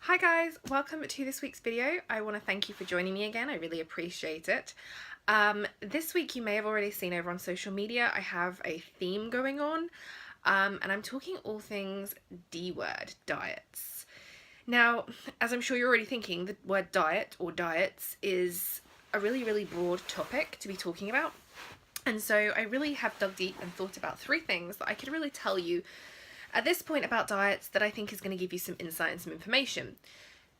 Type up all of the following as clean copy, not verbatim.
Hi guys, welcome to this week's video. I want to thank you for joining me again. I really appreciate it. This week you may have already seen over on social media I have a theme going on, and I'm talking all things D word, diets. Now, as I'm sure you're already thinking, the word diet or diets is a really broad topic to be talking about. And so I really have dug deep and thought about three things that I could really tell you at this point about diets that I think is going to give you some insight and some information.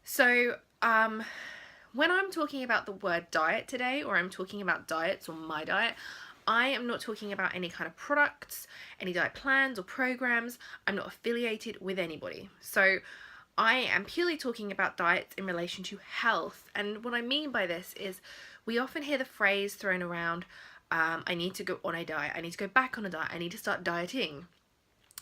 So, when I'm talking about the word diet today, or I'm talking about diets or my diet, I am not talking about any kind of products, any diet plans or programs. I'm not affiliated with anybody. So I am purely talking about diets in relation to health. And what I mean by this is we often hear the phrase thrown around, I need to go on a diet, I need to go back on a diet, I need to start dieting.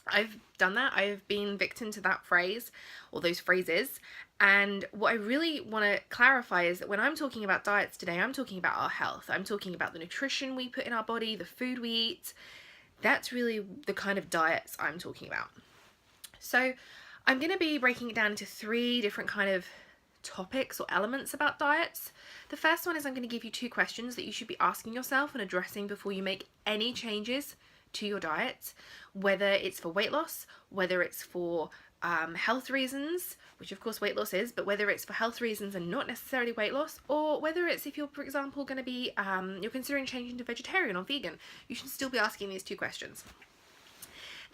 I've done that. I've been victim to that phrase or those phrases. And what I really want to clarify is that when I'm talking about diets today, I'm talking about our health. I'm talking about the nutrition we put in our body, the food we eat. That's really the kind of diets I'm talking about. So I'm going to be breaking it down into three different kind of topics or elements about diets. The first one is I'm going to give you two questions that you should be asking yourself and addressing before you make any changes to your diet, whether it's for weight loss, whether it's for health reasons, which of course weight loss is, but whether it's for health reasons and not necessarily weight loss, or whether it's if you're, for example, going to be, you're considering changing to vegetarian or vegan, you should still be asking these two questions.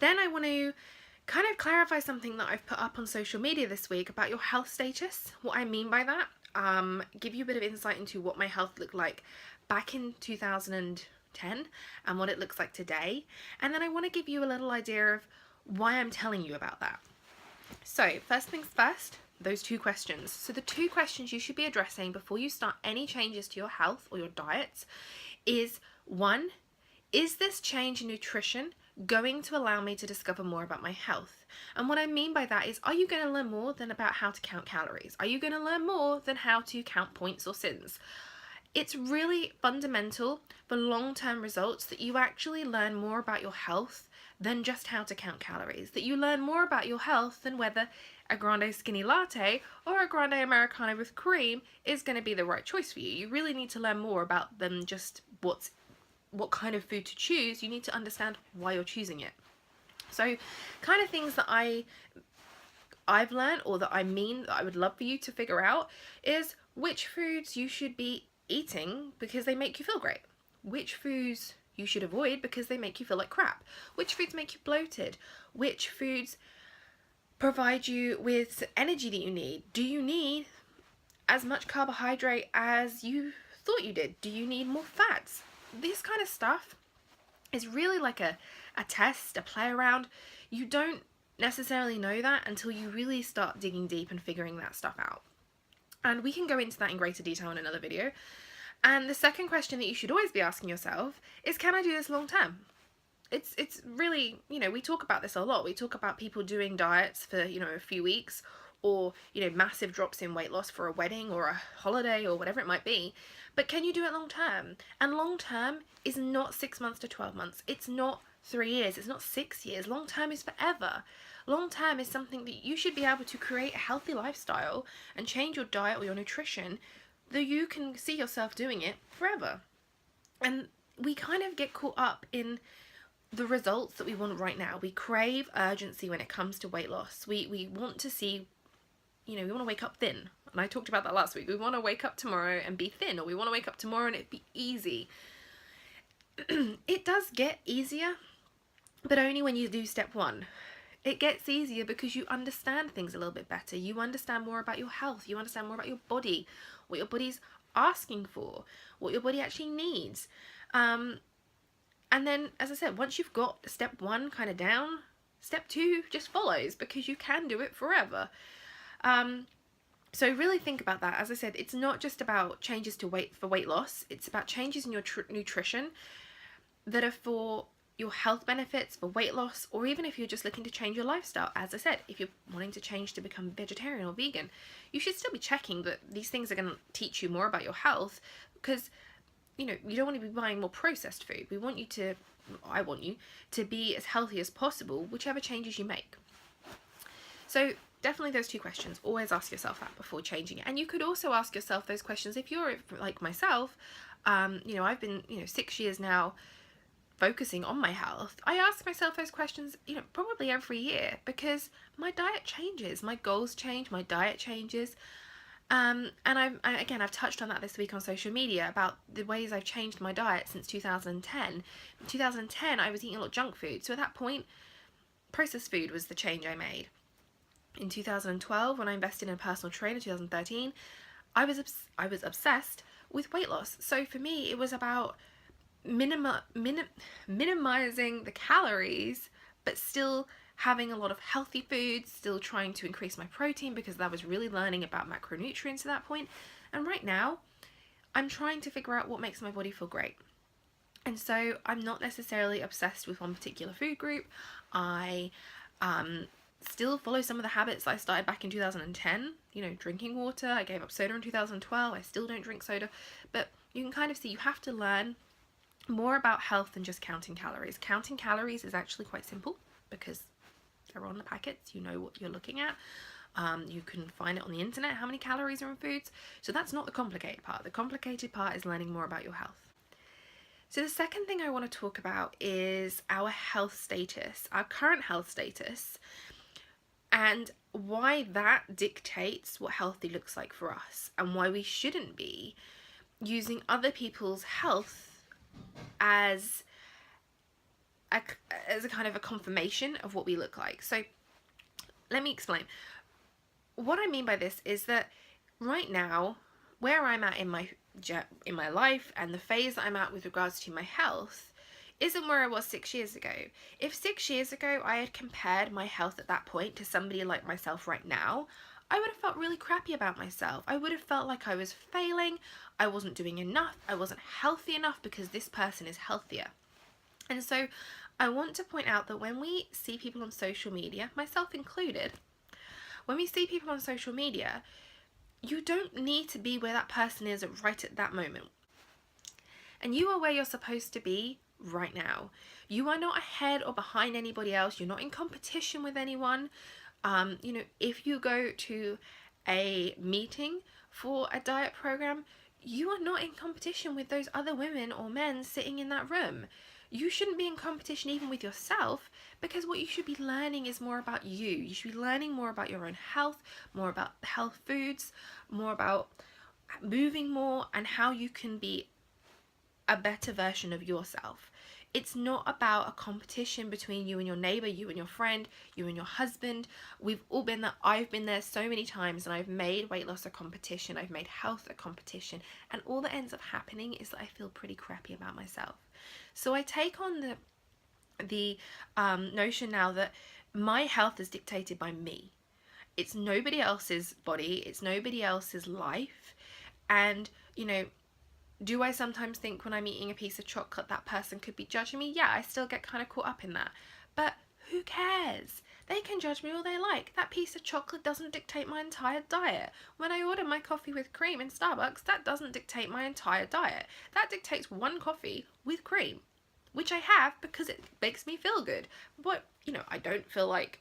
Then I want to kind of clarify something that I've put up on social media this week about your health status, what I mean by that, give you a bit of insight into what my health looked like back in 2010 and what it looks like today. And then I want to give you a little idea of why I'm telling you about that. So first things first, those two questions. So the two questions you should be addressing before you start any changes to your health or your diet is, one, is this change in nutrition going to allow me to discover more about my health? And what I mean by that is, are you going to learn more than about how to count calories? Are you going to learn more than how to count points or sins? It's really fundamental for long-term results that you actually learn more about your health than just how to count calories, that you learn more about your health than whether a grande skinny latte or a grande Americano with cream is going to be the right choice for you. You really need to learn more about than just what kind of food to choose. You need to understand why you're choosing it. So kind of things that I've learned, or that I would love for you to figure out, is which foods you should be eating because they make you feel great, which foods you should avoid because they make you feel like crap, which foods make you bloated, which foods provide you with energy that you need. Do you need as much carbohydrate as you thought you did? Do you need more fats? This kind of stuff is really like a test, a play around. You don't necessarily know that until you really start digging deep and figuring that stuff out. And we can go into that in greater detail in another video. And the second question that you should always be asking yourself is, can I do this long term? It's really, we talk about this a lot. We talk about people doing diets for, a few weeks, or, massive drops in weight loss for a wedding or a holiday or whatever it might be. But can you do it long term? And long term is not 6 months to 12 months. It's not 3 years. It's not 6 years. Long term is forever. Long term is something that you should be able to create a healthy lifestyle and change your diet or your nutrition, that you can see yourself doing it forever. And we kind of get caught up in the results that we want right now. We crave urgency when it comes to weight loss. We want to see, we want to wake up thin. And I talked about that last week. We want to wake up tomorrow and be thin, or we want to wake up tomorrow and it be easy. It does get easier, but only when you do step one. It gets easier because you understand things a little bit better. You understand more about your health. You understand more about your body, what your body's asking for, what your body actually needs. And then, as I said, once you've got step one kind of down, step two just follows, because you can do it forever. So really think about that. As I said, it's not just about changes to weight loss. It's about changes in your nutrition that are for your health benefits, for weight loss, or even if you're just looking to change your lifestyle. As I said, if you're wanting to change to become vegetarian or vegan, you should still be checking that these things are going to teach you more about your health, because you don't want to be buying more processed food. I want you to be as healthy as possible, whichever changes you make. So definitely those two questions. Always ask yourself that before changing it. And you could also ask yourself those questions if you're like myself. You know, I've been, 6 years now focusing on my health. I ask myself those questions, probably every year, because my diet changes, my goals change, my diet changes. And I've touched on that this week on social media about the ways I've changed my diet since 2010. In 2010, I was eating a lot of junk food. So at that point, processed food was the change I made. In 2012, when I invested in a personal trainer, 2013, I was obsessed with weight loss. So for me, it was about minimizing the calories, but still having a lot of healthy foods, still trying to increase my protein, because I was really learning about macronutrients at that point. And right now, I'm trying to figure out what makes my body feel great. And so I'm not necessarily obsessed with one particular food group. I still follow some of the habits I started back in 2010, drinking water. I gave up soda in 2012. I still don't drink soda. But you can kind of see you have to learn more about health than just counting calories. Counting calories is actually quite simple because they're on the packets. You know what you're looking at. You can find it on the internet, how many calories are in foods. So that's not the complicated part. The complicated part is learning more about your health. So the second thing I want to talk about is our health status, our current health status, and why that dictates what healthy looks like for us, and why we shouldn't be using other people's health as a kind of a confirmation of what we look like. So let me explain. What I mean by this is that right now, where I'm at in my life and the phase that I'm at with regards to my health isn't where I was 6 years ago. If 6 years ago I had compared my health at that point to somebody like myself right now, I would have felt really crappy about myself. I would have felt like I was failing, I wasn't doing enough, I wasn't healthy enough because this person is healthier. And so I want to point out that when we see people on social media, myself included, when we see people on social media, you don't need to be where that person is right at that moment. And you are where you're supposed to be right now. You are not ahead or behind anybody else. You're not in competition with anyone. If you go to a meeting for a diet program, you are not in competition with those other women or men sitting in that room. You shouldn't be in competition even with yourself, because what you should be learning is more about you. You should be learning more about your own health, more about health foods, more about moving more, and how you can be a better version of yourself. It's not about a competition between you and your neighbor, you and your friend, you and your husband. We've all been there. I've been there so many times, and I've made weight loss a competition. I've made health a competition, and all that ends up happening is that I feel pretty crappy about myself. So I take on the notion now that my health is dictated by me. It's nobody else's body. It's nobody else's life. And, do I sometimes think when I'm eating a piece of chocolate that person could be judging me? Yeah, I still get kind of caught up in that. But who cares? They can judge me all they like. That piece of chocolate doesn't dictate my entire diet. When I order my coffee with cream in Starbucks, that doesn't dictate my entire diet. That dictates one coffee with cream, which I have because it makes me feel good. But, I don't feel like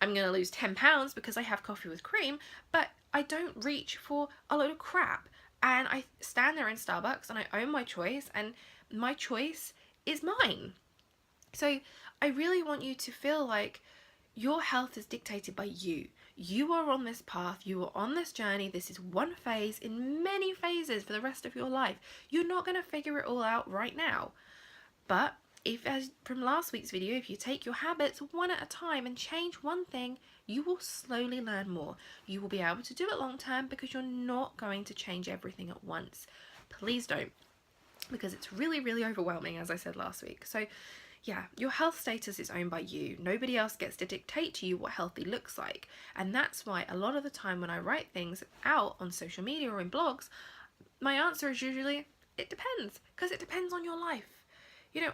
I'm going to lose 10 pounds because I have coffee with cream, but I don't reach for a load of crap. And I stand there in Starbucks and I own my choice, and my choice is mine. So I really want you to feel like your health is dictated by you. You are on this path, you are on this journey. This is one phase in many phases for the rest of your life. You're not going to figure it all out right now. But if, as from last week's video, if you take your habits one at a time and change one thing, you will slowly learn more. You will be able to do it long term because you're not going to change everything at once. Please don't, because it's really, really overwhelming, as I said last week. So yeah, your health status is owned by you. Nobody else gets to dictate to you what healthy looks like. And that's why a lot of the time when I write things out on social media or in blogs, my answer is usually, it depends, because it depends on your life.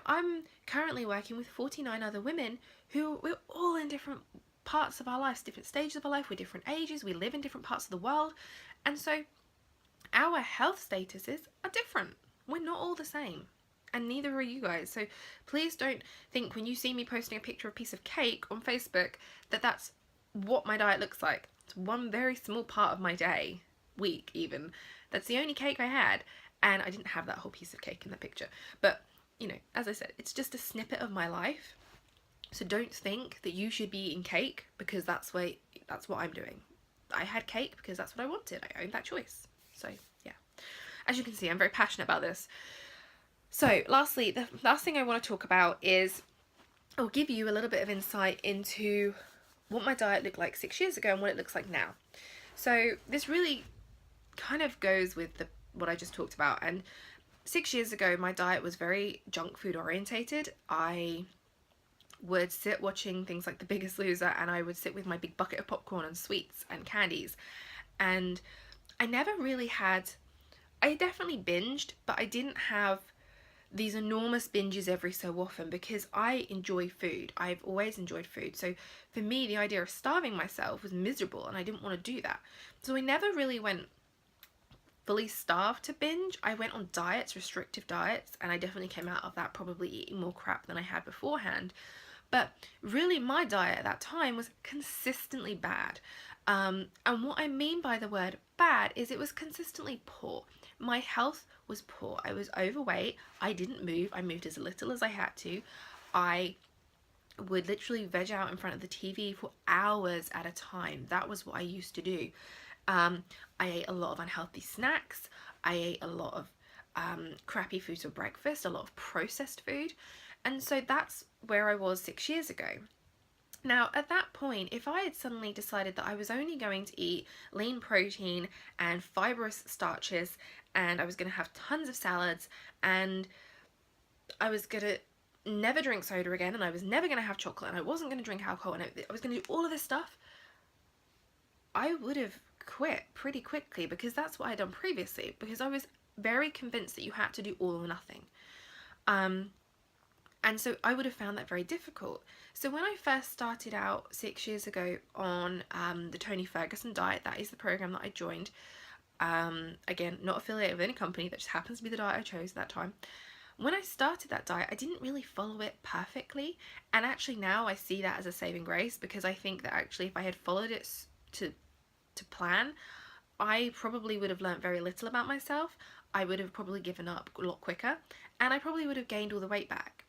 I'm currently working with 49 other women who we're all in different parts of our lives, different stages of our life, we're different ages, we live in different parts of the world, and so our health statuses are different. We're not all the same, and neither are you guys. So please don't think when you see me posting a picture of a piece of cake on Facebook that that's what my diet looks like. It's one very small part of my day, week even. That's the only cake I had, and I didn't have that whole piece of cake in the picture. But, you know, as I said, it's just a snippet of my life. So don't think that you should be eating cake because that's what I'm doing. I had cake because that's what I wanted. I owned that choice. So, yeah. As you can see, I'm very passionate about this. So, lastly, the last thing I want to talk about is I'll give you a little bit of insight into what my diet looked like 6 years ago and what it looks like now. So this really kind of goes with what I just talked about. And 6 years ago, my diet was very junk food orientated. I would sit watching things like The Biggest Loser, and I would sit with my big bucket of popcorn and sweets and candies. And I never really had, I definitely binged, but I didn't have these enormous binges every so often because I enjoy food. I've always enjoyed food. So for me, the idea of starving myself was miserable and I didn't want to do that. So I never really went fully starved to binge. I went on diets, restrictive diets, and I definitely came out of that probably eating more crap than I had beforehand. But really my diet at that time was consistently bad. And what I mean by the word bad is it was consistently poor. My health was poor. I was overweight. I didn't move. I moved as little as I had to. I would literally veg out in front of the TV for hours at a time. That was what I used to do. I ate a lot of unhealthy snacks. I ate a lot of crappy foods for breakfast, a lot of processed food. And so that's where I was 6 years ago. Now, at that point, if I had suddenly decided that I was only going to eat lean protein and fibrous starches, and I was going to have tons of salads, and I was going to never drink soda again, and I was never going to have chocolate, and I wasn't going to drink alcohol, and I was going to do all of this stuff, I would have quit pretty quickly because that's what I'd done previously, because I was very convinced that you had to do all or nothing. And so I would have found that very difficult. So when I first started out 6 years ago on the Tony Ferguson diet, that is the program that I joined. Again, not affiliated with any company, that just happens to be the diet I chose at that time. When I started that diet, I didn't really follow it perfectly. And actually now I see that as a saving grace, because I think that actually if I had followed it to plan, I probably would have learnt very little about myself. I would have probably given up a lot quicker, and I probably would have gained all the weight back.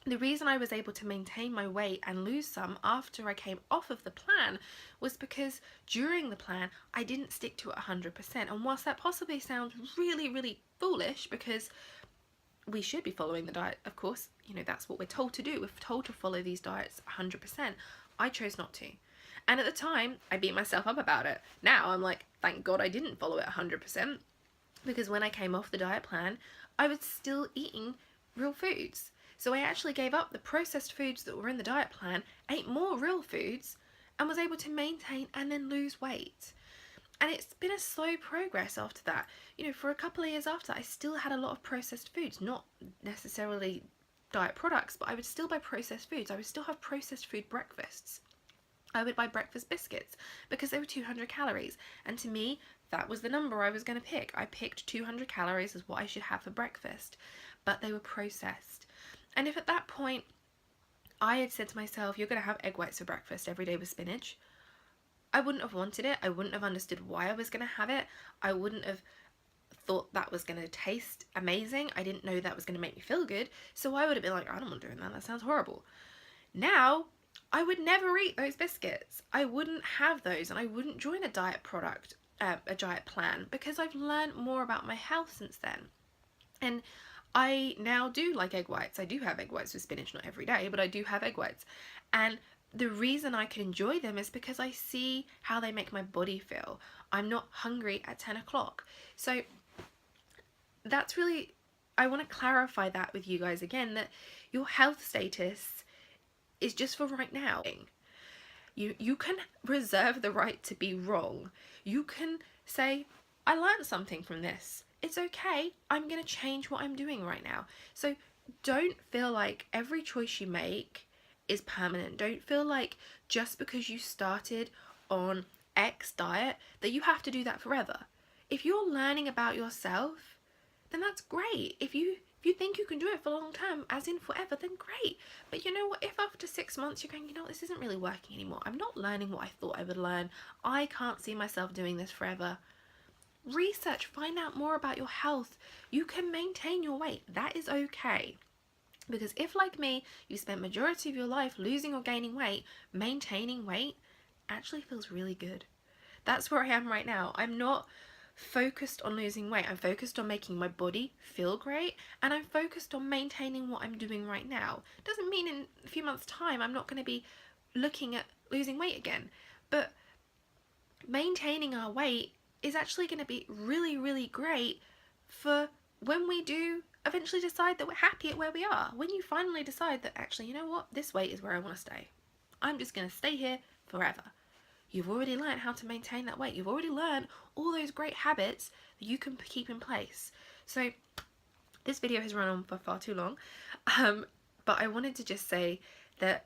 The reason I was able to maintain my weight and lose some after I came off of the plan was because during the plan I didn't stick to it 100%. And whilst that possibly sounds really, really foolish, because we should be following the diet, of course, you know, that's what we're told to do. We're told to follow these diets 100%. I chose not to. And at the time, I beat myself up about it. Now I'm like, thank God I didn't follow it 100%, because when I came off the diet plan, I was still eating real foods. So I actually gave up the processed foods that were in the diet plan, ate more real foods, and was able to maintain and then lose weight. And it's been a slow progress after that. You know, for a couple of years after that, I still had a lot of processed foods, not necessarily diet products, but I would still buy processed foods. I would still have processed food breakfasts. I would buy breakfast biscuits because they were 200 calories. And to me, that was the number I was going to pick. I picked 200 calories as what I should have for breakfast, but they were processed. And if at that point I had said to myself, you're going to have egg whites for breakfast every day with spinach, I wouldn't have wanted it. I wouldn't have understood why I was going to have it. I wouldn't have thought that was going to taste amazing. I didn't know that was going to make me feel good. So I would have been like, I don't want doing that. That sounds horrible. Now, I would never eat those biscuits. I wouldn't have those, and I wouldn't join a diet plan, because I've learned more about my health since then. And I now do like egg whites. I do have egg whites with spinach, not every day, but I do have egg whites. And the reason I can enjoy them is because I see how they make my body feel. I'm not hungry at 10 o'clock. So that's really, I want to clarify that with you guys again, that your health status is just for right now. You can reserve the right to be wrong. You can say, I learned something from this. It's okay, I'm going to change what I'm doing right now. So don't feel like every choice you make is permanent. Don't feel like just because you started on X diet that you have to do that forever. If you're learning about yourself, then that's great. If you If you think you can do it for long term, as in forever, then great. But you know what, if after 6 months you're going, you know what, this isn't really working anymore, I'm not learning what I thought I would learn, I can't see myself doing this forever, research, find out more about your health. You can maintain your weight, that is okay. Because if, like me, you spent majority of your life losing or gaining weight, maintaining weight actually feels really good. That's where I am right now. I'm not focused on losing weight. I'm focused on making my body feel great, and I'm focused on maintaining what I'm doing right now. Doesn't mean in a few months' time I'm not going to be looking at losing weight again, but maintaining our weight is actually going to be really, really great for when we do eventually decide that we're happy at where we are. When you finally decide that, actually, you know what, this weight is where I want to stay. I'm just going to stay here forever. You've already learned how to maintain that weight. You've already learned all those great habits that you can keep in place. So this video has run on for far too long, but I wanted to just say that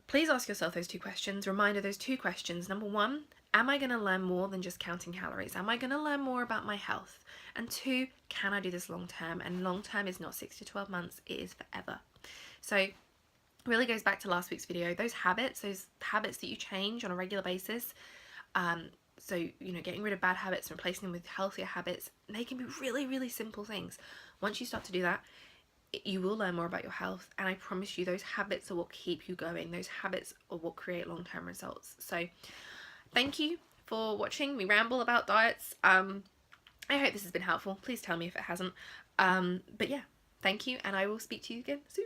please ask yourself those 2 questions. Reminder, those 2 questions. Number 1, am I going to learn more than just counting calories? Am I going to learn more about my health? And 2, can I do this long term? And long term is not 6 to 12 months, it is forever. So really goes back to last week's video. Those habits that you change on a regular basis, so, you know, getting rid of bad habits and replacing them with healthier habits, they can be really, really simple things. Once you start to do that, you will learn more about your health, and I promise you those habits are what keep you going. Those habits are what create long-term results. So thank you for watching me ramble about diets. I hope this has been helpful. Please tell me if it hasn't. But yeah, thank you, and I will speak to you again soon.